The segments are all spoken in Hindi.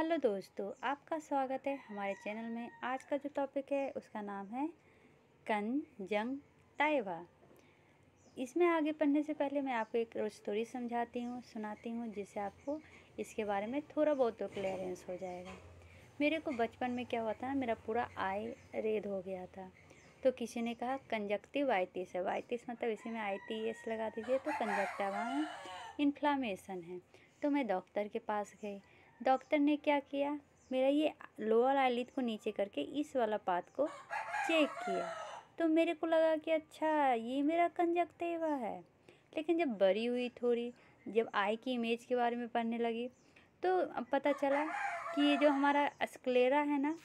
हेलो दोस्तों, आपका स्वागत है हमारे चैनल में। आज का जो टॉपिक है उसका नाम है कंजंक्टिवा। इसमें आगे पढ़ने से पहले मैं आपको एक स्टोरी सुनाती हूँ जिससे आपको इसके बारे में थोड़ा बहुत तो क्लियरेंस हो जाएगा। मेरे को बचपन में क्या हुआ था ना, मेरा पूरा आई रेड हो गया था। तो किसी ने कहा कंजक्टिवाइटिस है। वाइटिस मतलब इसी में ITS लगा दीजिए, तो कंजक्टिवा में इन्फ्लामेशन है। तो मैं डॉक्टर के पास गई। डॉक्टर ने क्या किया, मेरा ये लोअर आईलिड को नीचे करके इस वाला पार्ट को चेक किया। तो मेरे को लगा कि अच्छा ये मेरा कंजक्टिवा है। लेकिन जब बड़ी हुई थोड़ी, जब आई की इमेज के बारे में पढ़ने लगी, तो अब पता चला कि ये जो हमारा स्क्लेरा है ना,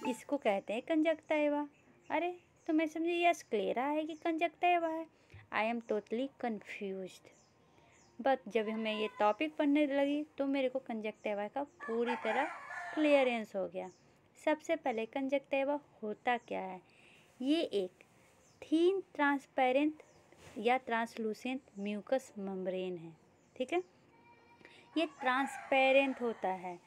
इसको कहते हैं कंजक्टिवा। अरे तो मैं समझी ये स्क्लेरा है कि कंजक्टिवा है। I am totally confused. But जब हमें ये टॉपिक पढ़ने लगी तो मेरे को कंजक्टिवा का पूरी तरह क्लियरेंस हो गया। सबसे पहले कंजक्टिवा होता क्या है। ये एक थीन ट्रांसपेरेंट या ट्रांसलूसेंट म्यूकस मेम्ब्रेन है। ठीक है, ये ट्रांसपेरेंट होता है।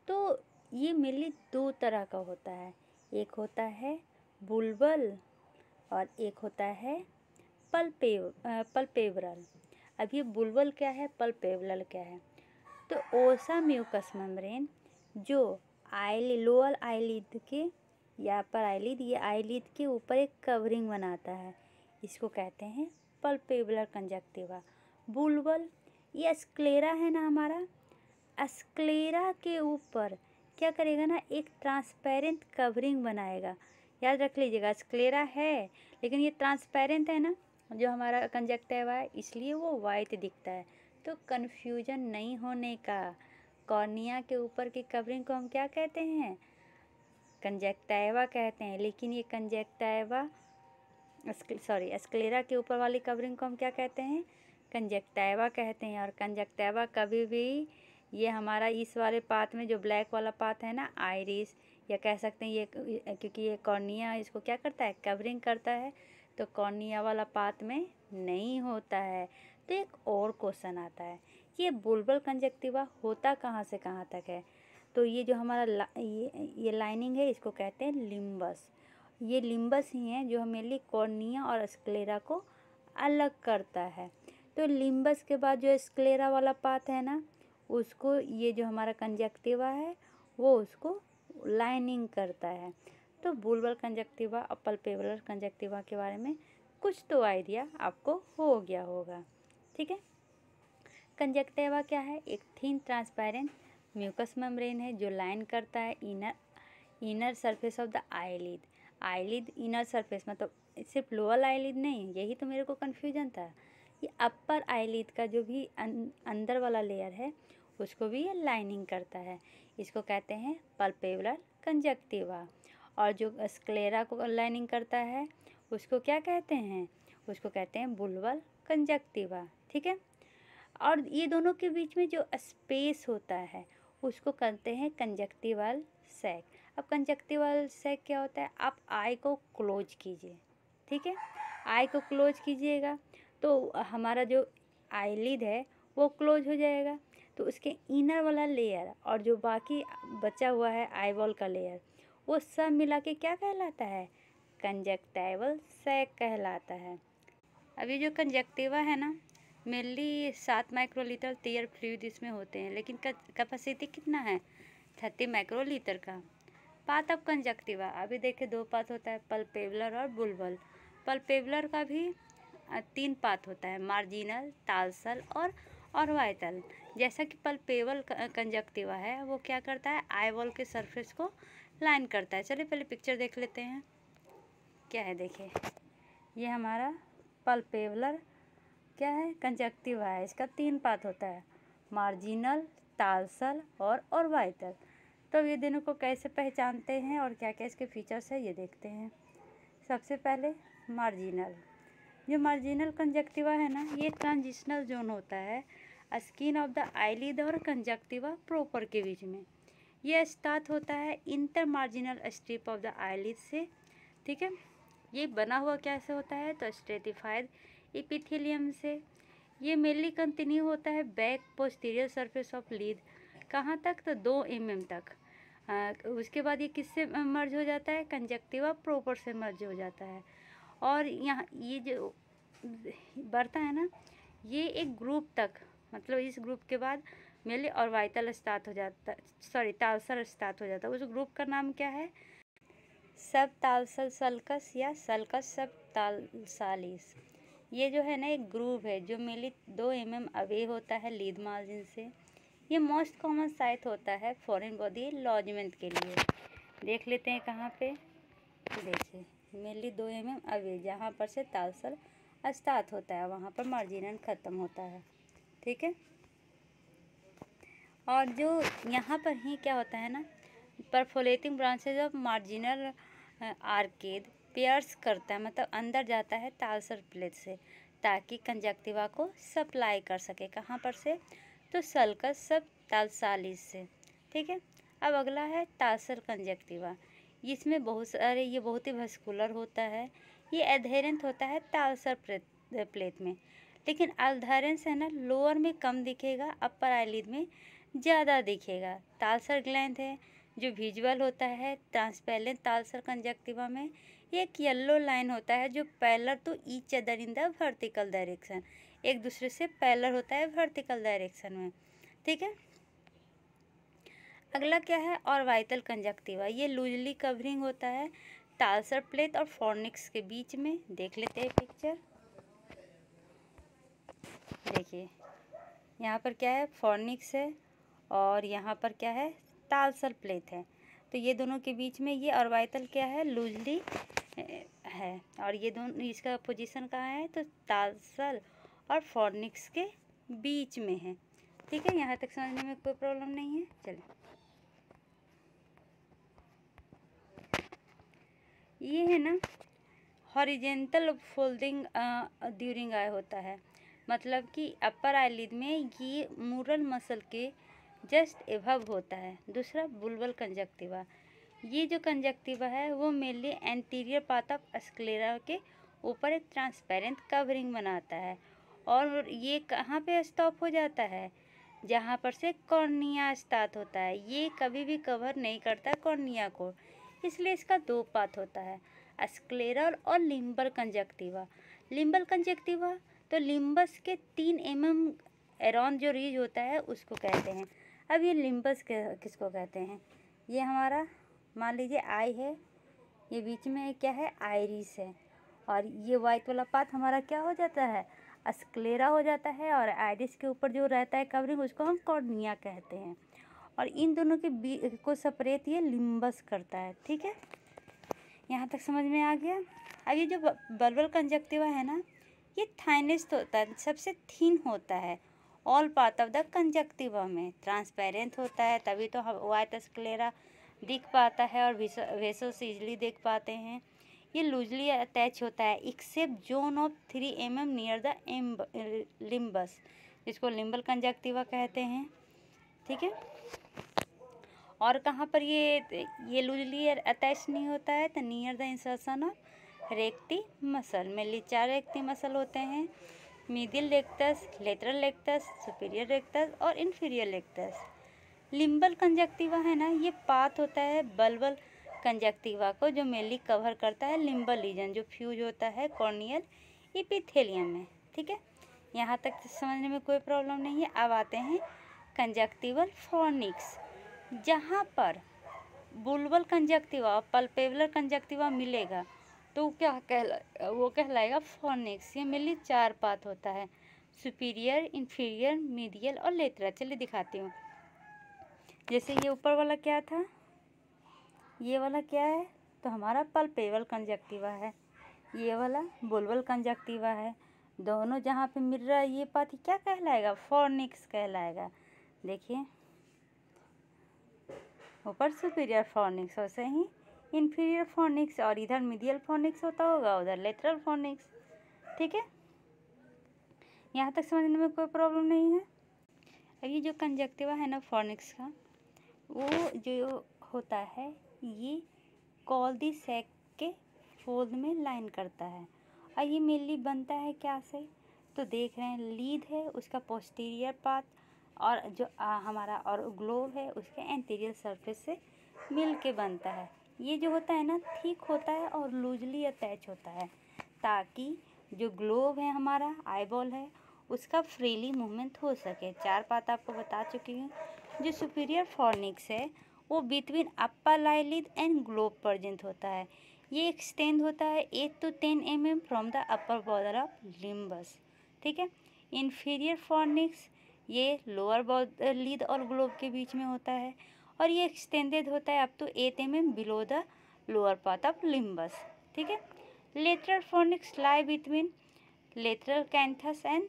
तो ये मेनली दो तरह का होता है। एक होता है बुल्बल और एक होता है पल्पेब्रल। अब ये बुल्बल क्या है, पल्पेब्रल क्या है। तो ओसा म्यूकस मेम्ब्रेन जो लोअर आईलिड के या अपर आईलिड, ये आईलिड के ऊपर एक कवरिंग बनाता है, इसको कहते हैं पल्पेब्रल कंजक्टिवा। बुल्बल ये स्क्लेरा है ना हमारा, स्क्लेरा के ऊपर क्या करेगा ना, एक ट्रांसपेरेंट कवरिंग बनाएगा। याद रख लीजिएगा, स्क्लेरा है लेकिन ये ट्रांसपेरेंट है ना जो हमारा कंजक्टिवा है, इसलिए वो वाइट दिखता है। तो कन्फ्यूजन नहीं होने का, कॉर्निया के ऊपर की कवरिंग को हम क्या कहते हैं, कंजक्टिवा कहते हैं। लेकिन ये कंजक्टिवा स्क्लेरा के ऊपर वाली कवरिंग को हम क्या कहते हैं, कंजक्टिवा कहते हैं। और कंजक्टिवा कभी भी ये हमारा इस वाले पार्ट में जो ब्लैक वाला पार्ट है ना, आइरिस या कह सकते हैं ये, क्योंकि ये कॉर्निया इसको क्या करता है, कवरिंग करता है, तो कॉर्निया वाला पार्ट में नहीं होता है। तो एक और क्वेश्चन आता है, ये बुल्बल कंजक्टिवा होता कहाँ से कहाँ तक है। तो ये जो हमारा ये लाइनिंग है, इसको कहते हैं लिम्बस। ये लिम्बस ही है जो मेनली कॉर्निया और स्क्लेरा को अलग करता है। तो लिम्बस के बाद जो स्क्लेरा वाला पार्ट है ना, उसको ये जो हमारा कंजक्टिवा है वो उसको लाइनिंग करता है। तो बुल्बल कंजक्टिवा और पल्पेब्रल कंजक्टिवा के बारे में कुछ तो आइडिया आपको हो गया होगा। ठीक है, कंजक्टिवा क्या है, एक थीन ट्रांसपेरेंट म्यूकस मेम्ब्रेन है जो लाइन करता है inner surface of the eyelid. Eyelid inner surface मतलब सिर्फ लोअर आईलिड नहीं, यही तो मेरे को कन्फ्यूजन था। ये अपर आईलिड का जो भी अंदर वाला लेयर है उसको भी ये लाइनिंग करता है, इसको कहते हैं पल्पेब्रल कंजक्टिवा। और जो स्क्लेरा को लाइनिंग करता है उसको क्या कहते हैं, उसको कहते हैं बुल्बल कंजक्टिवा। ठीक है, और ये दोनों के बीच में जो स्पेस होता है उसको कहते हैं कंजक्टिवल सैक। अब कंजक्टिवल सैक क्या होता है, आप आई को क्लोज कीजिए। ठीक है, आई को क्लोज कीजिएगा तो हमारा जो आईलिड है वो क्लोज हो जाएगा। तो उसके इनर वाला लेयर और जो बाकी बचा हुआ है आईबॉल का लेयर, वो सब मिला के क्या कहलाता है, कंजक्टिवल सैक कहलाता है। अभी जो कंजक्टिवा है ना, मेनली 7 माइक्रोलीटर टीयर फ्लूइड इसमें होते हैं, लेकिन कैपेसिटी कितना है, 30 माइक्रोलीटर का। पार्ट ऑफ कंजक्टिवा अभी देखिए दो पार्ट होता है, पल्पेब्रल और बुल्बल। पल्पेब्रल का भी 3 पार्ट होता है, मार्जिनल, टार्सल और वाइटल। जैसा कि पल्पेब्रल कंजक्टिवा है वो क्या करता है, आईबॉल के सरफेस को लाइन करता है। चलिए पहले पिक्चर देख लेते हैं क्या है। देखिए ये हमारा पल्पेब्रल क्या है, कंजक्टिवा है। इसका 3 पार्ट होता है, मार्जिनल, टार्सल और वाइटल। तो ये दोनों को कैसे पहचानते हैं और क्या क्या इसके फीचर्स है ये देखते हैं। सबसे पहले मार्जिनल, जो मार्जिनल कंजक्टिवा है ना, ये ट्रांजिशनल जोन होता है स्किन ऑफ द आईलिड और कंजक्टिवा प्रॉपर के बीच में। यह स्टार्ट होता है inter marginal strip of the eyelid से। ठीक है, ये बना हुआ कैसे होता है, तो स्ट्रेटिफाइड एपिथेलियम से। ये मेनली कंटिन्यू होता है back posterior surface of lead कहाँ तक, तो 2 mm तक। उसके बाद ये किससे मर्ज हो जाता है, कंजक्टिवा प्रॉपर से मर्ज हो जाता है। और यहाँ ये जो बढ़ता है ना, ये एक ग्रुप तक, मतलब इस ग्रुप के बाद मेनली ऑर्बिटल स्टार्ट हो जाता है, सॉरी तालसल स्टार्ट हो जाता है। उस ग्रुप का नाम क्या है, सब तालसल सल्कस या सल्कस सब तालसालिस। ये जो है ना एक ग्रुप है जो मेनली 2 mm अवे होता है लीड मार्जिन से। ये मोस्ट कॉमन साइट होता है फॉरेन बॉडी लॉजमेंट के लिए। देख लेते हैं कहाँ पे, देखिए मेनली 2 mm अवे, जहाँ पर से तालसल स्टार्ट होता है वहाँ पर मार्जिनल ख़त्म होता है, ठीक है। और जो यहाँ पर ही क्या होता है ना, perforating branches of marginal arcade pierce करता है, मतलब अंदर जाता है तालसल प्लेट से, ताकि कंजक्टिवा को सप्लाई कर सके। कहाँ पर से, तो सल्कस सब तालसालिस से, ठीक है। अब अगला है तालसल कंजक्टिवा। इसमें बहुत सारे, ये बहुत ही वस्कुलर होता है। ये एडहेरेंट होता है तालसल प्लेट में, लेकिन अडहेरेंस है ना लोअर में कम दिखेगा, अपर आईलिड में ज़्यादा दिखेगा। तालसल ग्लैंड है जो विजुअल होता है ट्रांसपेरेंट तालसल कंजक्टिवा में। एक येलो लाइन होता है जो parallel to each other in the vertical direction, एक दूसरे से पैरेलल होता है वर्टिकल डायरेक्शन में, ठीक है। अगला क्या है, ऑर्बिटल कंजक्टिवा। ये लूजली कवरिंग होता है तालसल प्लेट और फॉर्निक्स के बीच में। देख लेते हैं पिक्चर, देखिए यहाँ पर क्या है, फॉर्निक्स है और यहाँ पर क्या है, तालसल प्लेट है। तो ये दोनों के बीच में ये ऑर्बिटल क्या है, लूजली है। और ये दोनों, इसका पोजीशन कहाँ है, तो तालसल और फॉर्निक्स के बीच में है, ठीक है। यहाँ तक समझने में कोई प्रॉब्लम नहीं है। चलिए, ये है ना हॉरिजेंटल फोल्डिंग ड्यूरिंग आई होता है, मतलब कि अपर आईलिड में ये मूरल मसल के जस्ट एभव होता है। दूसरा बुल्बल कंजक्टिवा। ये जो कंजक्टिवा है वो mainly anterior part of sclera के ऊपर एक ट्रांसपेरेंट कवरिंग बनाता है। और ये कहाँ पे स्टॉप हो जाता है, जहाँ पर से कॉर्निया स्टार्ट होता है। ये कभी भी कवर नहीं करता कॉर्निया को, इसलिए इसका 2 पार्ट होता है, स्क्लेरल और लिम्बल कंजक्टिवा। लिम्बल कंजक्टिवा तो लिम्बस के 3 mm अराउंड जो रीज होता है उसको कहते हैं। अब ये लिम्बस किसको कहते हैं, ये हमारा मान लीजिए आई है, ये बीच में क्या है, आइरिस है, और ये वाइट वाला पार्ट हमारा क्या हो जाता है, स्क्लेरा हो जाता है, और आइरिस के ऊपर जो रहता है कवरिंग उसको हम कॉर्निया कहते हैं। और इन दोनों के बीच को सेपरेट ये लिम्बस करता है, ठीक है। यहाँ तक समझ में आ गया। अब ये जो बल्बल कंजक्टिवा है ना, ये थाइनेस्ट होता है, सबसे थिन होता है। All part of the conjunctiva में ट्रांसपेरेंट होता है, तभी तो हम वाइट स्क्लेरा दिख पाता है और वेसो से इजली देख पाते हैं। ये लूजली अटैच होता है except zone of 3 mm near the limbus, जिसको लिम्बल कंजक्टिवा कहते हैं, ठीक है। और कहाँ पर ये लूजली अटैच नहीं होता है, तो near the insertion of recti muscle. Mainly 4 recti muscle होते हैं, medial rectus, lateral rectus, superior rectus और इन्फीरियर रेक्टस। लिम्बल कंजक्टिवा है ना, ये पार्ट होता है बल्बल कंजक्टिवा को, जो मेनली कवर करता है लिम्बल रीजन, जो फ्यूज होता है कॉर्नियल एपिथेलियम में, ठीक है। यहाँ तक समझने में कोई प्रॉब्लम नहीं है। अब आते हैं कंजक्टिवल फॉर्निक्स, जहाँ पर बुल्बल कंजक्टिवा और पल्पेबुलर कंजक्टिवा मिलेगा तो वो कहलाएगा फॉर्निक्स। ये मेनली 4 पार्ट होता है, सुपीरियर, इन्फीरियर, मीडियल और लेटरल। चलिए दिखाती हूँ। जैसे ये ऊपर वाला क्या था, ये वाला क्या है, तो हमारा पल्पेबल कंजक्टिवा है, ये वाला बुल्बल कंजक्टिवा है। दोनों जहाँ पे मिल रहा है ये पार्ट क्या कहलाएगा, फॉर्निक्स कहलाएगा। देखिए ऊपर सुपीरियर फॉर्निक्स, वैसे ही इन्फीरियर फॉर्निक्स, और इधर मीडियल फॉर्निक्स होता होगा, उधर लेटरल फॉर्निक्स, ठीक है। यहाँ तक समझने में कोई प्रॉब्लम नहीं है। अब ये जो कंजक्टिवा है ना फॉर्निक्स का, वो जो होता है ये कॉल दी सैक के फोल्ड में लाइन करता है। और ये मेनली बनता है क्या से, तो देख रहे हैं लीड है, उसका पोस्टीरियर पार्ट और जो हमारा और ग्लोब है उसके एंटीरियर सरफेस से मिल के बनता है। ये जो होता है ना थिक होता है और लूजली अटैच होता है, ताकि जो ग्लोब है हमारा आईबॉल है उसका फ्रीली मूवमेंट हो सके। 4 बात आपको बता चुकी हूँ। जो सुपीरियर फॉर्निक्स है वो between upper eyelid and globe present होता है। ये एक्सटेंड होता है 8 to 10 mm from the upper border of limbus. ठीक है। इन्फीरियर फॉर्निक्स ये लोअर लिड और ग्लोब के बीच में होता है और ये एक्सटेंडेड होता है up to 8 mm below the lower part of limbus. ठीक है। Lateral fornix lie between lateral canthus and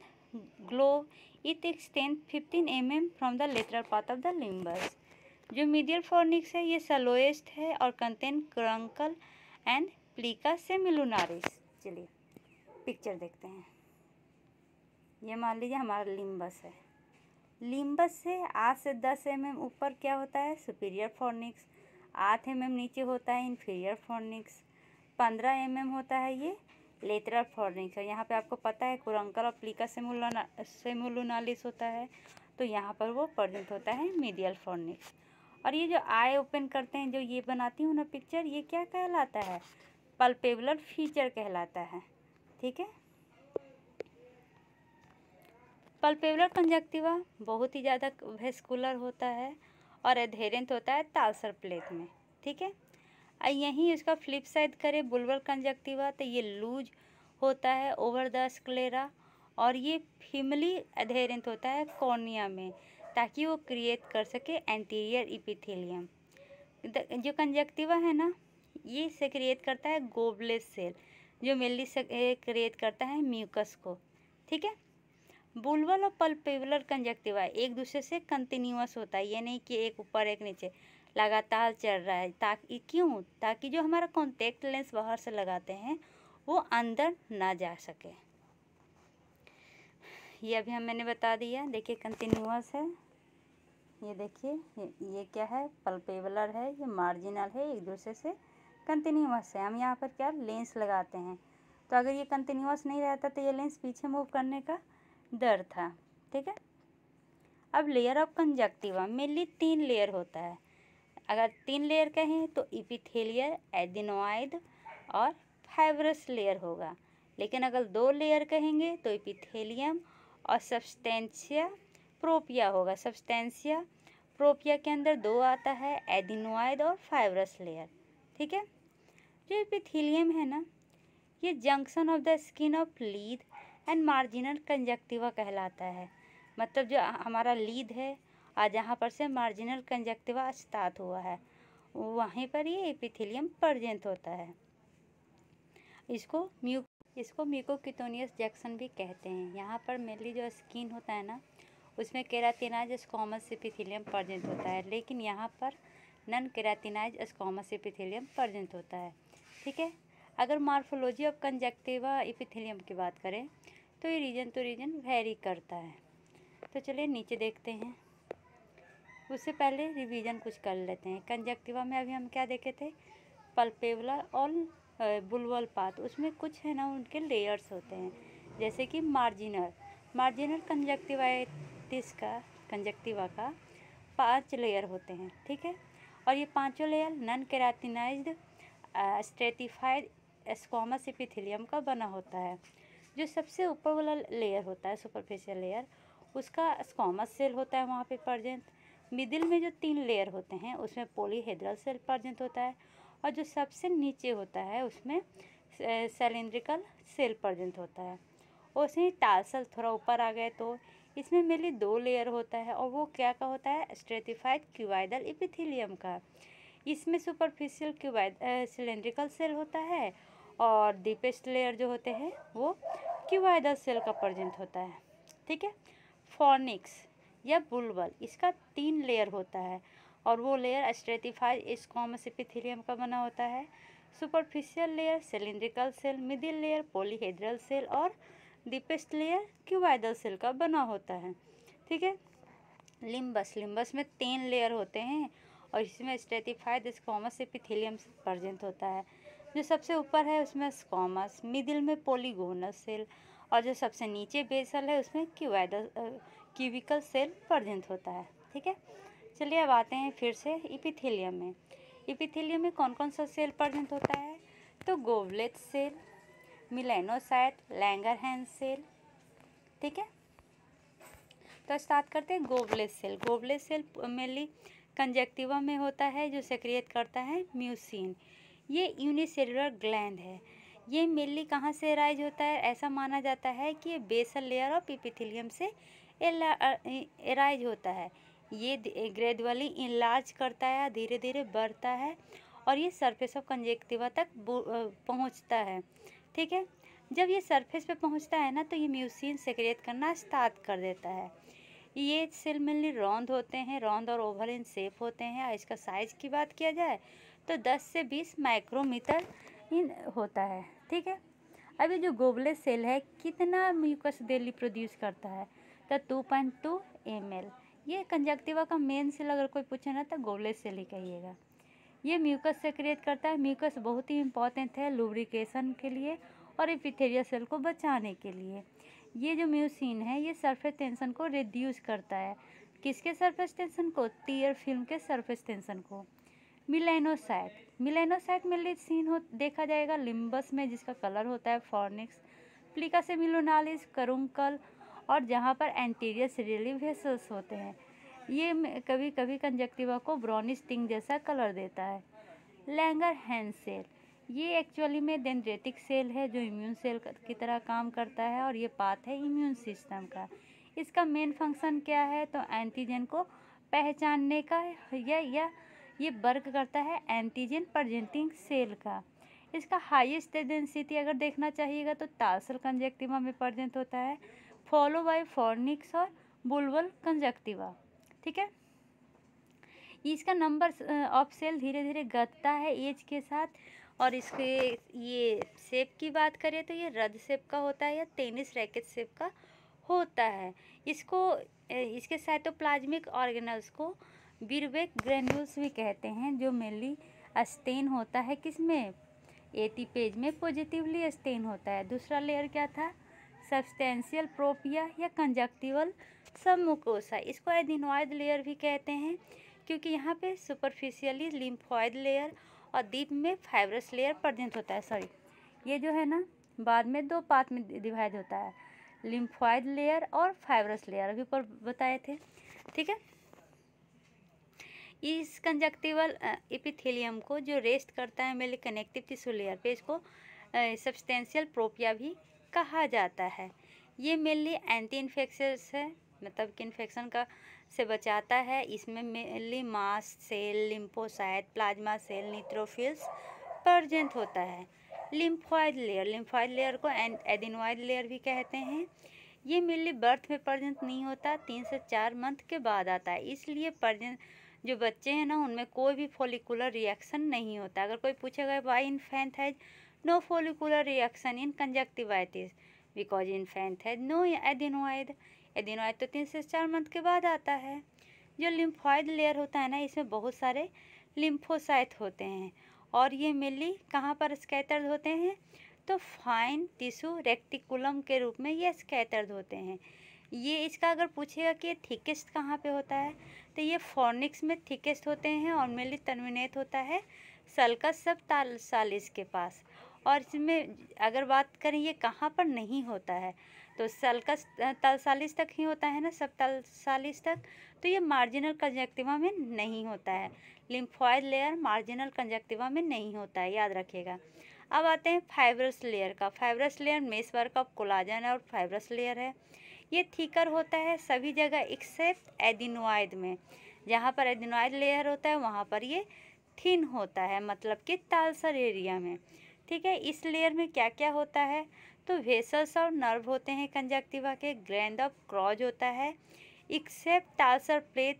globe, it extend 15 mm from the lateral part of the limbus. जो मीडियल फॉर्निक्स है ये सलोएस्ट है और contain caruncle and plica semilunaris. चलिए पिक्चर देखते हैं। ये मान लीजिए हमारा लिम्बस है। लिम्बस से 8 से 10 mm ऊपर क्या होता है सुपीरियर फॉर्निक्स, 8 mm नीचे होता है इन्फीरियर फॉर्निक्स, 15 mm होता है ये लेटरल फॉर्निक्स। और यहाँ पे आपको पता है कुरंकल और प्लीका सेमिलुनारिस होता है, तो यहाँ पर वो प्रेजेंट होता है मीडियल फॉर्निक्स। और ये जो आई ओपन करते हैं जो ये बनाती हूँ ना पिक्चर, ये क्या कहलाता है पल्पेबुलर फीचर कहलाता है। ठीक है। पल्पेबुलर कंजक्टिवा बहुत ही ज़्यादा वेस्कुलर होता है और एडहेरेंट होता है तालसर प्लेट में। ठीक है। यहीं उसका फ्लिप साइड करें बुल्बल कंजक्टिवा तो ये लूज होता है ओवर द स्क्लेरा और ये फीमली एडहेरेंट होता है कॉर्निया में, ताकि वो क्रिएट कर सके एंटीरियर इपिथेलियम। जो कंजक्टिवा है ना ये से क्रिएट करता है गोबलेट सेल, जो मेनली क्रिएट करता है म्यूकस को। ठीक है। बुल्बल और पल्पेबुलर कंजक्टिवा एक दूसरे से कंटिन्यूअस होता है, ये नहीं कि एक ऊपर एक नीचे लगातार चल रहा है। ताकि जो हमारा कॉन्टैक्ट लेंस बाहर से लगाते हैं वो अंदर ना जा सके। ये अभी मैंने बता दिया। देखिए कंटिन्यूअस है, ये देखिए ये क्या है पल्पेबुलर है, ये मार्जिनल है, एक दूसरे से कंटिन्यूअस है। हम यहाँ पर क्या लेंस लगाते हैं, तो अगर ये कंटिन्यूअस नहीं रहता तो ये लेंस पीछे मूव करने का डर था। ठीक है। अब layer of conjunctiva mainly 3 layer होता है। अगर 3 लेयर कहें तो इपिथेलियल, एडिनोइड और फाइब्रस लेयर होगा। लेकिन अगर 2 लेयर कहेंगे तो इपिथेलियम और सब्सटेंशिया प्रोपिया होगा। सब्सटेंशिया प्रोपिया के अंदर 2 आता है, एडिनोइड और फाइब्रस लेयर। ठीक है। जो इपिथेलियम है ना ये junction of the skin of lead and marginal conjunctiva कहलाता है। मतलब जो हमारा लीड है और जहाँ पर से मार्जिनल कंजक्टिवा स्टार्ट हुआ है वहीं पर ये एपिथेलियम प्रेजेंट होता है। इसको म्यूकोक्यूटेनियस जंक्शन भी कहते हैं। यहाँ पर मेनली जो स्किन होता है ना उसमें केराटिनाइज स्क्वैमस एपिथेलियम प्रेजेंट होता है, लेकिन यहाँ पर नॉन केराटिनाइज स्क्वैमस एपिथेलियम प्रेजेंट होता है। ठीक है। अगर मॉर्फोलॉजी ऑफ कंजक्टिवा एपिथेलियम की बात करें तो ये रीजन टू रीजन वेरी करता है। तो चलिए नीचे देखते हैं। उससे पहले रिवीजन कुछ कर लेते हैं। कंजक्टिवा में अभी हम क्या देखे थे पल्पेबुलर और बुल्बल पार्ट, उसमें कुछ है ना उनके लेयर्स होते हैं, जैसे कि मार्जिनल कंजक्टिवा का 5 लेयर होते हैं। ठीक है। और ये 5 layer non keratinized stratified squamous epithelium का बना होता है। जो सबसे ऊपर वाला लेयर होता है सुपरफिशियल लेयर उसका स्क्वैमस सेल होता है वहाँ पे प्रेजेंट। मिडिल में जो 3 लेयर होते हैं उसमें पॉलीहेड्रल सेल प्रेजेंट होता है और जो सबसे नीचे होता है उसमें सिलिंड्रिकल सेल प्रेजेंट होता है। और उसमें टार्सल थोड़ा ऊपर आ गए तो इसमें मेनली 2 लेयर होता है और वो क्या का होता है स्ट्रेटिफाइड क्यूबाइडल एपिथेलियम का। इसमें सुपरफिशियल सिलिंड्रिकल सेल होता है और डीपेस्ट लेयर जो होते हैं वो क्यूबाइडल सेल का प्रेजेंट होता है। ठीक है। फॉर्निक्स या बुल्बल इसका 3 लेयर होता है और वो लेयर स्ट्रेटिफाइड स्क्वैमस एपिथेलियम का बना होता है। Superficial layer cylindrical cell, middle layer polyhedral cell और डीपेस्ट लेयर क्यूबाइडल सेल का बना होता है। ठीक है। लिम्बस में 3 लेयर होते हैं और इसमें स्ट्रेटिफाइड स्क्वैमस एपिथेलियम प्रेजेंट होता है। जो सबसे ऊपर है उसमें स्क्वैमस, मिडिल में पॉलीगोनल सेल और जो सबसे नीचे बेसल है उसमें क्यूबिकल सेल प्रेजेंट होता है। ठीक है, चलिए अब आते हैं फिर से इपिथेलियम में। इपिथेलियम में कौन कौन सा सेल प्रेजेंट होता है? तो गोवलेट सेल, मेलानोसाइट, लैंगरहैंस सेल। ठीक है, तो स्टार्ट करते हैं गोवलेट सेल। गोवलेट सेल मेनली कंजक्टिवा में होता है, जो सेक्रिएट करता है म्यूसिन। ये यूनिसेलुलर ग्लैंड है। ये मेनली कहाँ से राइज होता है? ऐसा माना जाता है कि ये बेसल लेयर ऑफ एपिथेलियम से राइज होता है। ये ग्रेजुअली इनलार्ज करता है, धीरे धीरे बढ़ता है और ये सरफेस ऑफ कंजक्टिवा तक पहुंचता है। ठीक है, जब ये सरफेस पे पहुंचता है ना, तो ये म्यूसिन सेक्रेट करना स्टार्ट कर देता है। ये सेल मेनली राउंड होते हैं, राउंड और ओवल इन शेप होते हैं। इसका साइज की बात किया जाए तो 10 से 20 माइक्रोमीटर होता है। ठीक है, अभी जो गोवलेट सेल है कितना म्यूकस डेली प्रोड्यूस करता है? तो 2.2 ml। ये कंजक्टिवा का मेन सेल अगर कोई पूछे ना तो गोवलेट सेल ही कहिएगा। ये म्यूकस सेक्रेट करता है। म्यूकस बहुत ही इंपॉर्टेंट है लुब्रिकेशन के लिए और एपिथेलियल सेल को बचाने के लिए। ये जो म्यूसिन है ये सरफेस टेंशन को रिड्यूस करता है। किसके सरफेस टेंशन को? टीयर फिल्म के सरफेस टेंशन को। मिलेनोसाइट में सीन हो देखा जाएगा लिम्बस में, जिसका कलर होता है फॉर्निक्स, प्लिका सेमिलोनालिस, करुंकल, और जहाँ पर एंटीरियर सिरियली वेसल्स होते हैं। ये कभी कभी कंजक्टिवा को ब्राउनिश टिंग जैसा कलर देता है। लैंगरहैंस सेल, ये एक्चुअली में डेंड्रेटिक सेल है जो इम्यून सेल की तरह काम करता है और ये पार्ट है इम्यून सिस्टम का। इसका मेन फंक्शन क्या है? तो एंटीजन को पहचानने का, या ये वर्क करता है एंटीजन प्रेजेंटिंग सेल का। इसका हाईएस्ट डेंसिटी अगर देखना चाहिएगा तो टार्सल कंजक्टिवा में प्रेजेंट होता है, फॉलो बाय फॉर्निक्स और बुलबल कंजक्टिवा। ठीक है, इसका नंबर ऑफ सेल धीरे धीरे घटता है एज के साथ। और इसके ये शेप की बात करें तो ये रद शेप का होता है या टेनिस रैकेट शेप का होता है। इसके साइटोप्लाज्मिक ऑर्गेनल्स को बिरबेक ग्रैन्यूल्स भी कहते हैं, जो मेनली स्टेन होता है किसमें? एटीपेज में पॉजिटिवली स्टेन होता है। दूसरा लेयर क्या था? सब्सटेंशियल प्रोपिया या कंजक्टिवल सबमुकोसा। इसको एडिनोइड लेयर भी कहते हैं क्योंकि यहाँ पे सुपरफिशियली लिम्फॉइड लेयर और डीप में फाइब्रस लेयर प्रेजेंट होता है। सॉरी, ये जो है ना बाद में 2 पार्ट में डिवाइड होता है, लिम्फॉइड लेयर और फाइब्रस लेयर, अभी ऊपर बताए थे। ठीक है, इस कंजक्टिवल एपिथेलियम को जो रेस्ट करता है मेनली कनेक्टिव टिश्यू लेयर पे, इसको सब्सटेंशियल प्रोपिया भी कहा जाता है। ये मेनली एंटी इन्फेक्शस है, मतलब कि इन्फेक्शन का से बचाता है। इसमें mainly mast cell, lymphocyte, plasma cell, neutrophils present होता है। लिम्फॉइड लेयर को एडिनोइड लेयर भी कहते हैं। ये मेनली बर्थ में प्रेजेंट नहीं होता, 3 से 4 मंथ के बाद आता है। इसलिए प्रेजेंट जो बच्चे हैं ना उनमें कोई भी फॉलिकुलर रिएक्शन नहीं होता। अगर कोई पूछेगा why infant has no follicular reaction in conjunctivitis, because infant has no adenoid तो 3 से 4 मंथ के बाद आता है। जो लिम्फॉइड लेयर होता है ना, इसमें बहुत सारे लिम्फोसाइट होते हैं और ये मेनली कहाँ पर स्कैटर्ड होते हैं? तो फाइन टिश्यू रेक्टिकुलम के रूप में ये स्कैटर्ड होते हैं। ये इसका अगर पूछेगा कि थिकेस्ट कहाँ पे होता है, तो ये फॉर्निक्स में थिकेस्ट होते हैं और मेनली टर्मिनेट होता है सल्कस सब टालसालिस के पास। और इसमें अगर बात करें ये कहाँ पर नहीं होता है, तो सल्कस टालसालिस तक ही होता है ना, सब टालसालिस तक। तो ये मार्जिनल कंजक्टिवा में नहीं होता है। लिम्फॉइड लेयर मार्जिनल कंजक्टिवा में नहीं होता है, याद रखिएगा। अब आते हैं फाइब्रस लेयर का। Fibrous layer meshwork of collagen और फाइब्रस लेयर है। ये थिकर होता है सभी जगह एक्सेप्ट एडिनोइड में। जहाँ पर एडिनोइड लेयर होता है वहाँ पर ये थिन होता है, मतलब कि टालसर एरिया में। ठीक है, इस लेयर में क्या क्या होता है? तो वेसल्स और नर्व होते हैं कंजक्टिवा के, ग्लैंड ऑफ क्रॉज होता है, एक्सेप्ट टालसर प्लेट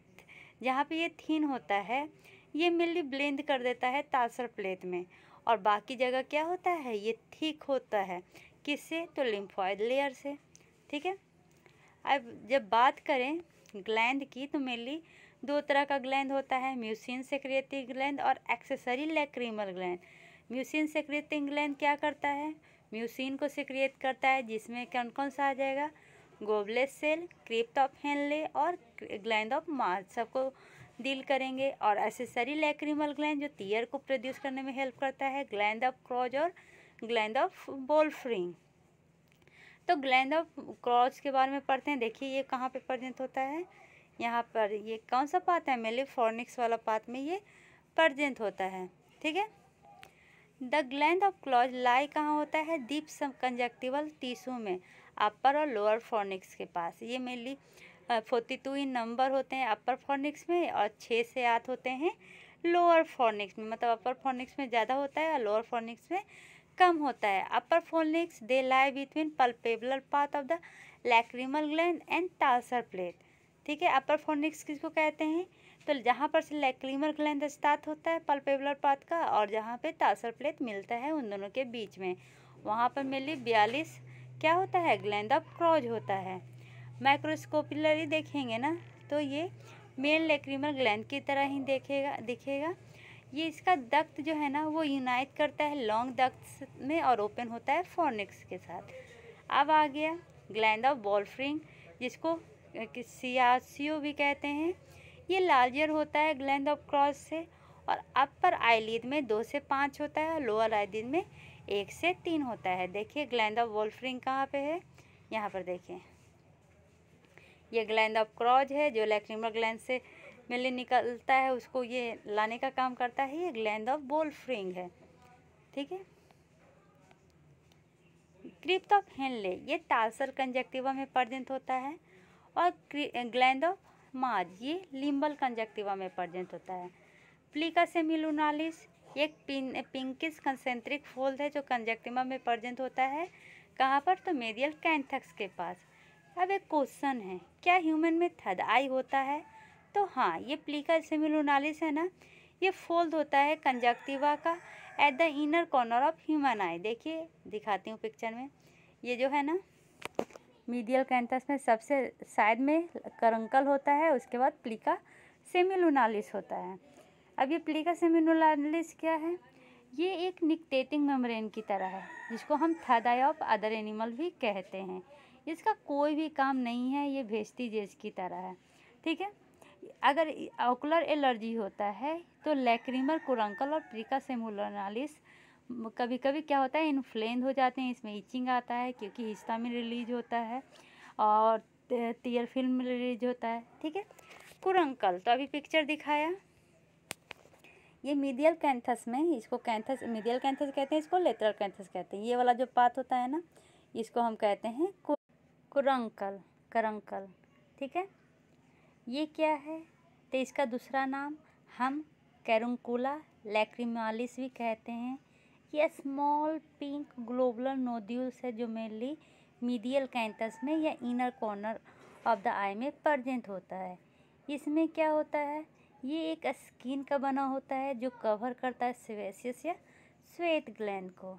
जहाँ पे ये थिन होता है, ये मेनली ब्लेंड कर देता है टालसर प्लेट में। और बाकी जगह क्या होता है? ये थिक होता है। किससे? तो लिम्फॉइड लेयर से। ठीक है, अब जब बात करें ग्लैंड की तो मेनली 2 तरह का ग्लैंड होता है, म्यूसिन सेक्रेटिंग ग्लैंड और accessory lacrimal gland. Mucin secreting gland क्या करता है? म्यूसिन को सेक्रेट करता है, जिसमें कौन कौन सा आ जाएगा? Goblet cell, crypt of Henle और ग्लैंड ऑफ मार्च सबको डील करेंगे। और एसेसरी लैक्रिमल ग्लैंड जो टीयर को प्रोड्यूस करने में हेल्प करता है, ग्लैंड ऑफ क्रॉज और ग्लैंड ऑफ वोल्फ्रिंग। तो ग्लैंड ऑफ क्रॉज के बारे में पढ़ते हैं। देखिए ये कहाँ पे प्रेजेंट होता है, यहाँ पर। ये कौन सा पाथ है, मेनली फॉर्निक्स वाला पाथ में ये प्रेजेंट होता है, ठीक है। द ग्लैंड ऑफ क्लॉज लाई कहाँ होता है, डीप सब कंजक्टिवल टिश्यू में, अपर और लोअर फॉर्निक्स के पास। ये मेनली 42 इन नंबर होते हैं अपर फॉर्निक्स में और 6 से 8 होते हैं लोअर फॉर्निक्स में। मतलब अपर फॉर्निक्स में ज़्यादा होता है और लोअर फॉर्निक्स में कम होता है। Upper fornix they lie between palpebral part of the lacrimal gland and tarsal plate, ठीक है। अपर फॉर्निक्स किसको कहते हैं, तो जहाँ पर से लैक्रिमल ग्लैंड स्टार्ट होता है पल्पेबुलर पार्ट का और जहाँ पे टार्सल प्लेट मिलता है उन दोनों के बीच में, वहाँ पर मेनली 42 क्या होता है, ग्लैंड ऑफ क्रॉज होता है। माइक्रोस्कोपिकली देखेंगे ना तो ये मेल लैक्रिमल ग्लैंड की तरह ही दिखेगा। ये इसका डक्ट जो है ना वो यूनाइट करता है लॉन्ग डक्ट्स में और ओपन होता है फॉर्निक्स के साथ। अब आ गया ग्लैंड ऑफ वोल्फ्रिंग, जिसको सियासियो भी कहते हैं। ये लार्जर होता है ग्लैंड ऑफ क्रॉस से और अपर आईलिड में 2 से 5 होता है, लोअर आईलिड में 1 से 3 होता है। देखिए ग्लैंड ऑफ वोल्फ्रिंग कहाँ पे है, यहाँ पर देखिए। ये ग्लैंड ऑफ क्रॉज है जो लैक्रिमल ग्लैंड से मेनली निकलता है, उसको ये लाने का काम करता है। ये ग्लैंड ऑफ वोल्फ्रिंग है, ठीक है। क्रिप्ट ऑफ हेनले ये टार्सल कंजक्टिवा में प्रेजेंट होता है और ग्लैंड ऑफ मार्च ये लिम्बल कंजक्टिवा में प्रेजेंट होता है। प्लीका सेमिलुनालिस एक पिंकिश कंसेंट्रिक फोल्ड है जो कंजक्टिवा में प्रेजेंट होता है। कहाँ पर, तो मेडियल कैंथक्स के पास। अब एक क्वेश्चन है, क्या ह्यूमन में थर्ड आई होता है, तो हाँ, ये प्लीका सेमिलुनालिस है ना, ये फोल्ड होता है कंजक्टिवा का at the inner corner of human आई। देखिए दिखाती हूँ पिक्चर में, ये जो है ना मीडियल कैंथस में सबसे साइड में करंकल होता है, उसके बाद प्लीका सेमिलुनालिस होता है। अब ये प्लीका सेमिलुनालिस क्या है, ये एक निक्टेटिंग मेम्ब्रेन की तरह है जिसको हम third I of other animal भी कहते हैं। इसका कोई भी काम नहीं है, ये वेस्टिजेज की तरह है, ठीक है। अगर ऑकुलर एलर्जी होता है तो लैक्रिमल कुरंकल और प्लीका सेमिलुनालिस कभी कभी क्या होता है, इन्फ्लेम हो जाते हैं, इसमें इचिंग आता है क्योंकि हिस्टामिन रिलीज होता है और टीयर फिल्म रिलीज होता है, ठीक है। कुरंकल तो अभी पिक्चर दिखाया, ये मीडियल कैंथस में, इसको कैंथस मीडियल कैंथस कहते हैं, इसको लेटरल कैंथस कहते हैं। ये वाला जो पार्ट होता है ना इसको हम कहते हैं कुरंकल, करंकल, ठीक है। ये क्या है, तो इसका दूसरा नाम हम कैरुंकुला लैक्रिमालिस भी कहते हैं। ये स्मॉल पिंक ग्लोबुलर नोड्यूल्स है जो मेनली मीडियल कैंथस में या इनर कॉर्नर ऑफ द आई में प्रेजेंट होता है। इसमें क्या होता है, ये एक स्किन का बना होता है जो कवर करता है सेबेसियस या स्वेट ग्लैंड को।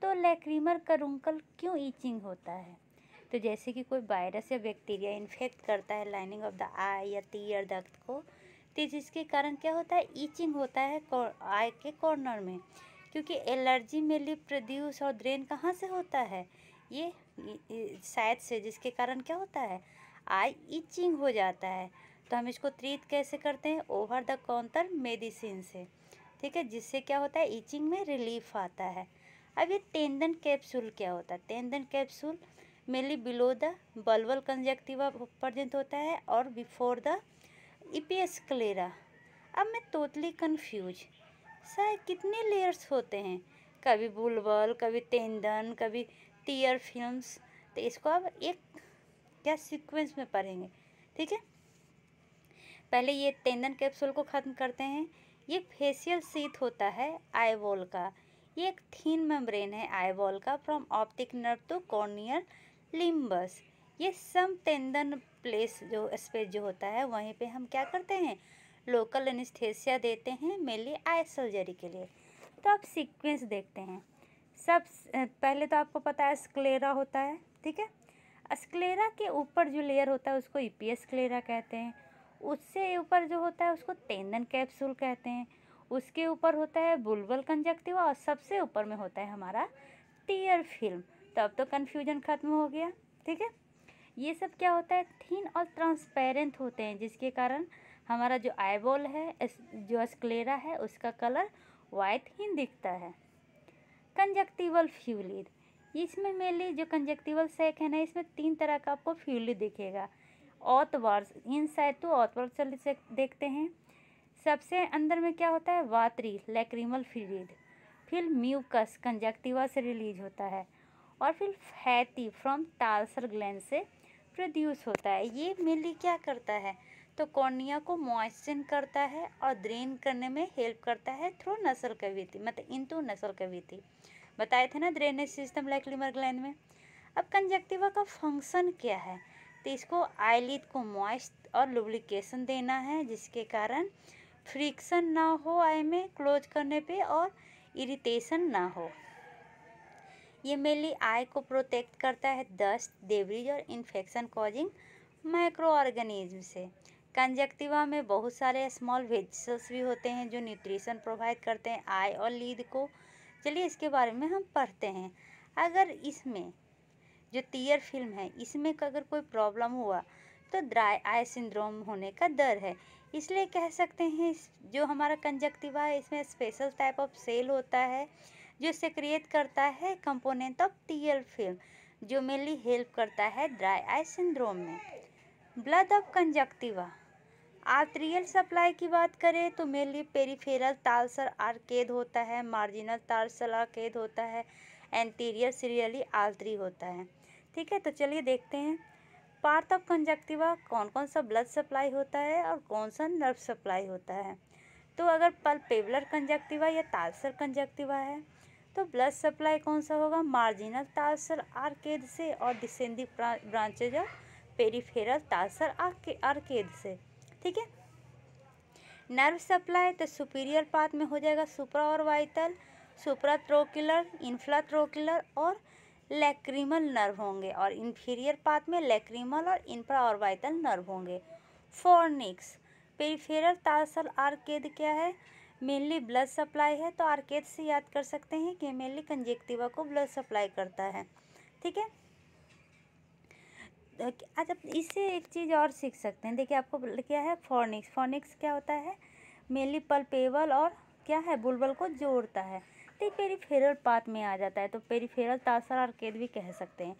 तो लैक्रिमल करुंकल क्यों ईचिंग होता है, तो जैसे कि कोई वायरस या बैक्टीरिया इन्फेक्ट करता है लाइनिंग ऑफ द आई या टीयर डक्ट को, तो जिसके कारण क्या होता है, ईचिंग होता है आई के कॉर्नर में। क्योंकि एलर्जी मेनली प्रोड्यूस और ड्रेन कहाँ से होता है, ये साइड से, जिसके कारण क्या होता है, आई ईचिंग हो जाता है। तो हम इसको ट्रीट कैसे करते हैं, ओवर द काउंटर मेडिसिन से, ठीक है, जिससे क्या होता है, ईचिंग में रिलीफ आता है। अब ये टेंडन कैप्सूल क्या होता है, tendon capsule mainly below the bulbar conjunctiva present होता है और बिफोर द इपियस स्क्लेरा। अब मैं टोटली कंफ्यूज, सर कितने लेयर्स होते हैं, कभी बुलबल, कभी टेंडन, कभी टीयर फिल्म्स, तो इसको अब एक क्या सीक्वेंस में पढ़ेंगे, ठीक है। पहले ये टेंडन कैप्सूल को ख़त्म करते हैं। ये फेशियल शीथ होता है आई बॉल का, ये एक थीन मेम्ब्रेन है आई बॉल का from optic nerve to corneal limbus. ये सम टेंडन प्लेस जो स्पेस जो होता है वहीं पे हम क्या करते हैं, लोकल एनेस्थेसिया देते हैं मेनली आई सर्जरी के लिए। तो आप सीक्वेंस देखते हैं। सब पहले तो आपको पता है स्क्लेरा होता है, ठीक है। स्क्लेरा के ऊपर जो लेयर होता है उसको इपियस स्क्लेरा कहते हैं, उससे ऊपर जो होता है उसको टेंडन कैप्सूल कहते हैं, उसके ऊपर होता है बुलबल कंजक्टिवा और सबसे ऊपर में होता है हमारा टीयर फिल्म। तो अब तो कन्फ्यूजन खत्म हो गया, ठीक है। ये सब क्या होता है, थिन और ट्रांसपेरेंट होते हैं, जिसके कारण हमारा जो आईबॉल है, जो स्क्लेरा है, उसका कलर वाइट ही दिखता है। कंजक्टिवल फ्लूइड, इसमें मेनली जो कंजक्टिवल सैक है ना, इसमें 3 तरह का आपको फ्लूइड दिखेगा। आउटवर्ड्स, इनसाइड टू आउटवर्ड चलिए देखते हैं। सबसे अंदर में क्या होता है, वाटरी लैक्रिमल फ्लूइड, फिर म्यूकस कंजक्टिवा से रिलीज होता है, और फिर फैटी फ्रॉम टालसर ग्लैंड से प्रोड्यूस होता है। ये मेनली क्या करता है, तो कॉर्निया को मॉइस्चन करता है और ड्रेन करने में हेल्प करता है थ्रू नसल कैविटी, मतलब इनटू नसल कैविटी। बताए थे ना ड्रेनेज सिस्टम लैक्रिमल ग्लैंड में। अब कंजक्टिवा का फंक्शन क्या है, तो इसको आईलिड को मॉइस्ट और लुब्रिकेशन देना है, जिसके कारण फ्रिक्शन ना हो आई में क्लोज करने पे और इरिटेशन ना हो। ये मेनली आई को प्रोटेक्ट करता है डस्ट, डेब्रिज और इन्फेक्शन कॉजिंग माइक्रो ऑर्गेनिज्म से। कंजक्टिवा में बहुत सारे स्मॉल वेसल्स भी होते हैं जो न्यूट्रिशन प्रोवाइड करते हैं आई और लीड को। चलिए इसके बारे में हम पढ़ते हैं। अगर इसमें जो टीयर फिल्म है, इसमें अगर कोई प्रॉब्लम हुआ तो ड्राई आई सिंड्रोम होने का डर है। इसलिए कह सकते हैं जो हमारा कंजक्टिवा है, इसमें स्पेशल टाइप ऑफ सेल होता है जो सेक्रिएट करता है कंपोनेंट ऑफ टीयर फिल्म, जो मेनली हेल्प करता है ड्राई आई सिंड्रोम में। Blood of conjunctiva, arterial supply की बात करें तो मेनली पेरिफेरल टालसर आर्केड होता है, मार्जिनल टालसर आर्केड होता है, एंटीरियर सीरियली आर्टरी होता है। ठीक है, तो चलिए देखते हैं पार्ट ऑफ कंजक्टिवा कौन कौन सा ब्लड सप्लाई होता है और कौन सा नर्व सप्लाई होता है। तो अगर पल्पेबुलर कंजक्टिवा या टालसर कंजक्टिवा है तो ब्लड सप्लाई कौन सा होगा, मार्जिनल टालसर आर्केड से और descending branches of peripheral tarsal arcade से। ठीक है, नर्व सप्लाई तो सुपीरियर पार्ट में हो जाएगा सुप्रा ऑर्बिटल, सुप्राट्रोक्युलर, इंफ्राट्रोक्युलर और लैक्रिमल नर्व होंगे, और इंफीरियर पार्ट में लैक्रिमल और इंफ्रा ऑर्बिटल नर्व होंगे। फॉर्निक्स, पेरिफेरल टालसर आर्केड क्या है, मेनली ब्लड सप्लाई है, तो आर्केड से याद कर सकते हैं कि मेनली कंजक्टिवा को ब्लड सप्लाई करता है। ठीक है, अच्छा इससे एक चीज़ और सीख सकते हैं। देखिए आपको क्या है, फॉर्निक्स, फॉर्निक्स क्या होता है, मेनली पल्पेबल और क्या है बुलबुल को जोड़ता है, तो पेरिफेरल पार्ट में आ जाता है, तो पेरिफेरल टालसर आर्केड भी कह सकते हैं।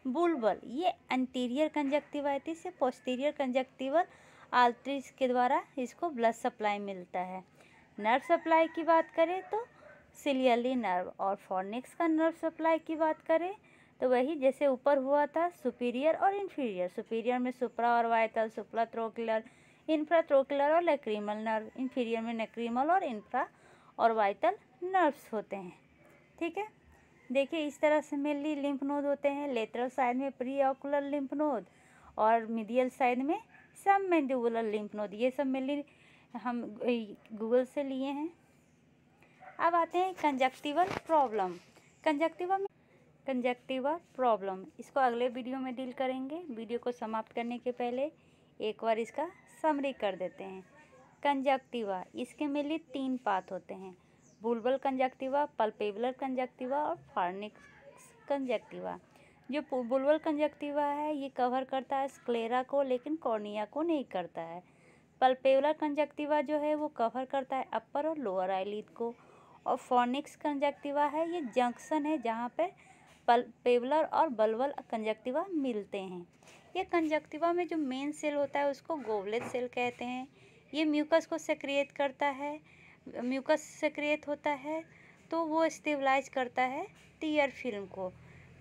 बुलबुल ये एंटीरियर कंजक्टिवाइटिस से पोस्टीरियर कंजक्टिवल आर्टरीज के द्वारा इसको ब्लड सप्लाई मिलता है। नर्व सप्लाई की बात करें तो सिलियरी नर्व, और फॉर्निक्स का नर्व सप्लाई की बात करें तो वही जैसे ऊपर हुआ था सुपीरियर और इन्फीरियर। सुपीरियर में सुप्रा ऑर्बिटल, सुप्राट्रोक्युलर, इंफ्राट्रोक्युलर और लैक्रिमल नर्व, इन्फीरियर में लैक्रिमल और इंफ्रा ऑर्बिटल नर्व्स होते हैं। ठीक है, देखिए इस तरह से मेनली लिम्फ नोड होते हैं। लेटरल साइड में प्री ऑकुलर लिम्फ नोड और मीडियल साइड में सब मैंडिबुलर लिम्फ नोड। ये सब मेनली हम गूगल से लिए हैं। अब आते हैं कंजक्टिवल प्रॉब्लम। कंजक्टिवा प्रॉब्लम इसको अगले वीडियो में डील करेंगे। वीडियो को समाप्त करने के पहले एक बार इसका समरी कर देते हैं। कंजक्टिवा इसके मेनली 3 पार्ट होते हैं, बुलबुल कंजक्टिवा, पल्पेबुलर कंजक्टिवा और फॉर्निक्स कंजक्टिवा। जो बुलबुल कंजक्टिवा है ये कवर करता है स्क्लेरा को, लेकिन कॉर्निया को नहीं करता है। पल्पेबुलर कंजक्टिवा जो है वो कवर करता है अपर और लोअर आईलिड को, और फॉर्निक्स कंजक्टिवा है ये जंक्शन है जहाँ पे पल्पेबुलर और बल्बल कंजक्टिवा मिलते हैं। ये कंजक्टिवा में जो मेन सेल होता है उसको गोवलेट सेल कहते हैं। ये म्यूकस को सेक्रिएट करता है, म्यूकस सेक्रिएट होता है तो वो स्टेबलाइज करता है टीयर फिल्म को।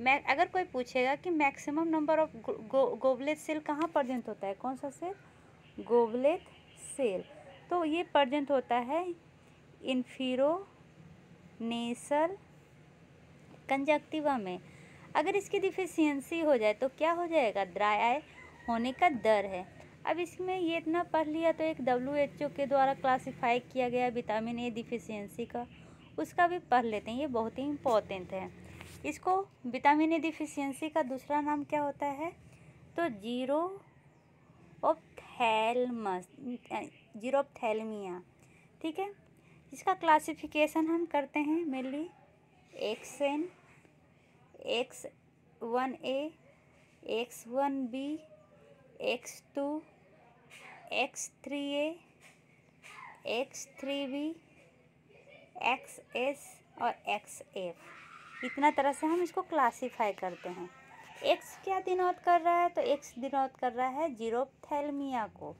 अगर कोई पूछेगा कि मैक्सिमम नंबर ऑफ गोवलेट सेल कहाँ प्रेजेंट होता है, कौन सा सेल, गोवलेट सेल, तो ये प्रेजेंट होता है इंफीरोनेसल कंजक्टिवा में। अगर इसकी डिफिशियंसी हो जाए तो क्या हो जाएगा, ड्राई आई होने का डर है। अब इसमें ये इतना पढ़ लिया तो एक WHO के द्वारा क्लासिफाई किया गया विटामिन ए डिफिशियंसी का, उसका भी पढ़ लेते हैं, ये बहुत ही इम्पोर्टेंट है। इसको विटामिन ए डिफिशियंसी का दूसरा नाम क्या होता है, तो जीरोप्थैल्मिया। ठीक है, इसका क्लासिफिकेशन हम करते हैं mainly XN, X1A, X1B, X2, X3A, X3B, XS और XF। इतना तरह से हम इसको क्लासीफाई करते हैं। X क्या डिनोट कर रहा है? तो X डिनोट कर रहा है जीरोप्थैल्मिया को।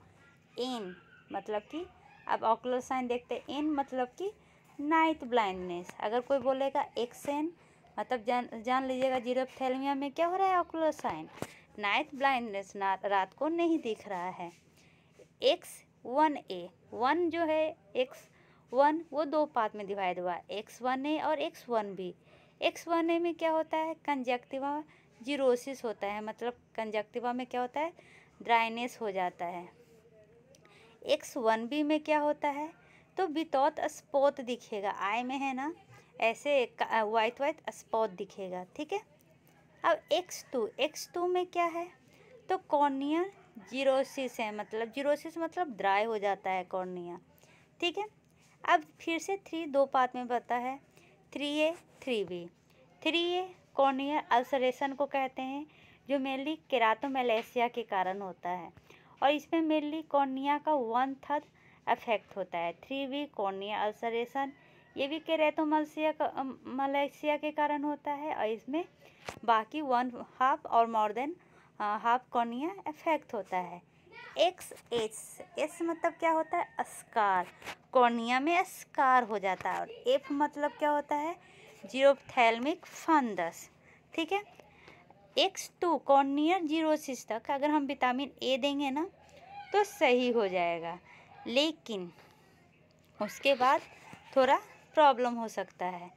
N मतलब कि अब ऑक्यूलर साइन देखते हैं। N मतलब कि नाइट ब्लाइंडनेस। अगर कोई बोलेगा XN मतलब जान लीजिएगा जीरोप्थैल्मिया में क्या हो रहा है? ऑक्यूलर साइन नाइट ब्लाइंडनेस, रात को नहीं दिख रहा है। X1A, 1 जो है X1 वो 2 पार्ट में डिवाइड हुआ, X1A और X1B। X1A में क्या होता है? कंजक्टिवा जीरोसिस होता है, मतलब कंजक्टिवा में क्या होता है? ड्राइनेस हो जाता है। X1B में क्या होता है? तो विदाउट स्पॉट दिखेगा, आई में है ना ऐसे वाइट स्पॉट दिखेगा, ठीक है। अब X2 में क्या है? तो कॉर्निया जीरोसिस है, मतलब जीरोसिस मतलब ड्राई हो जाता है कॉर्निया, ठीक है। अब फिर से 3 2 पार्ट में बता है, 3A 3B। 3A cornea ulceration को कहते हैं, जो मेनली केराटोमेलेशिया के कारण होता है और इसमें मेनली कॉर्निया का 1/3 अफेक्ट होता है। 3B कॉर्निया अल्सरेशन, ये भी केराटोमेलेशिया के कारण होता है और इसमें बाकी 1/2 और more than half cornea affect होता है। XS मतलब क्या होता है? स्कार, कॉर्निया में स्कार हो जाता है। और F मतलब क्या होता है? जीरोप्थैल्मिक फंगस, ठीक है। X2 कॉर्निया जीरोसिस तक अगर हम विटामिन A देंगे ना तो सही हो जाएगा, लेकिन उसके बाद थोड़ा प्रॉब्लम हो सकता है।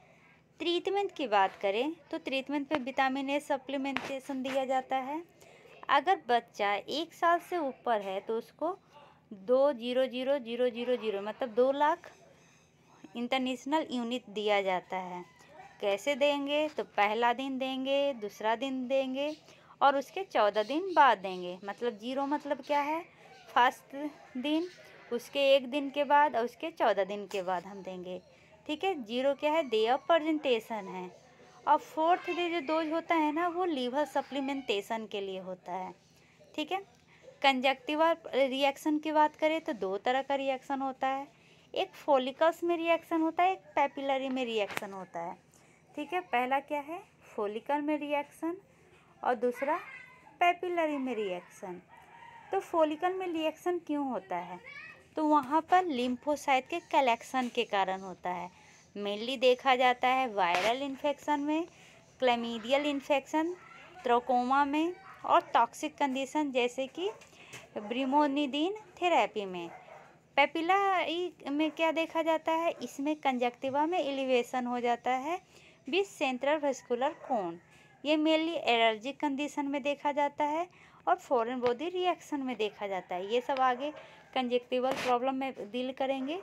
ट्रीटमेंट की बात करें तो ट्रीटमेंट पे विटामिन A सप्लीमेंटेशन दिया जाता है। अगर बच्चा 1 साल से ऊपर है तो उसको 2,0,0,0,0 मतलब 2 लाख इंटरनेशनल यूनिट दिया जाता है। कैसे देंगे? तो पहला दिन देंगे, दूसरा दिन देंगे और उसके 14 दिन बाद देंगे। मतलब 0 मतलब क्या है? फर्स्ट दिन, उसके 1 दिन के बाद और उसके 14 दिन के बाद हम देंगे, ठीक है। 0 क्या है? डे ऑफ प्रेजेंटेशन है। और 4th डे जो डोज होता है ना वो लीवर सप्लीमेंटेशन के लिए होता है, ठीक है। कंजक्टिवा रिएक्शन की बात करें तो 2 तरह का रिएक्शन होता है, एक फॉलिकल्स में रिएक्शन होता है, एक पेपिलरी में रिएक्शन होता है, ठीक है। पहला क्या है? फॉलिकल में रिएक्शन और दूसरा पेपिलरी में रिएक्शन। तो फॉलिकल में रिएक्शन क्यों होता है? तो वहाँ पर लिम्फोसाइट के कलेक्शन के कारण होता है। मेनली देखा जाता है वायरल इन्फेक्शन में, क्लैमिडियल इन्फेक्शन, ट्रोकोमा में और टॉक्सिक कंडीशन जैसे कि ब्रिमोनिडिन थेरेपी में। पेपिलरी में क्या देखा जाता है? इसमें कंजक्टिवा में एलिवेशन हो जाता है विद सेंट्रल वेस्कुलर कोन। ये मेनली एलर्जिक कंडीशन में देखा जाता है और फॉरेन बॉडी रिएक्शन में देखा जाता है। ये सब आगे कंजक्टिवल प्रॉब्लम में डील करेंगे।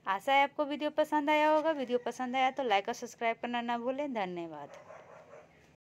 आशा है आपको वीडियो पसंद आया होगा। वीडियो पसंद आया तो लाइक और सब्सक्राइब करना ना भूलें। धन्यवाद।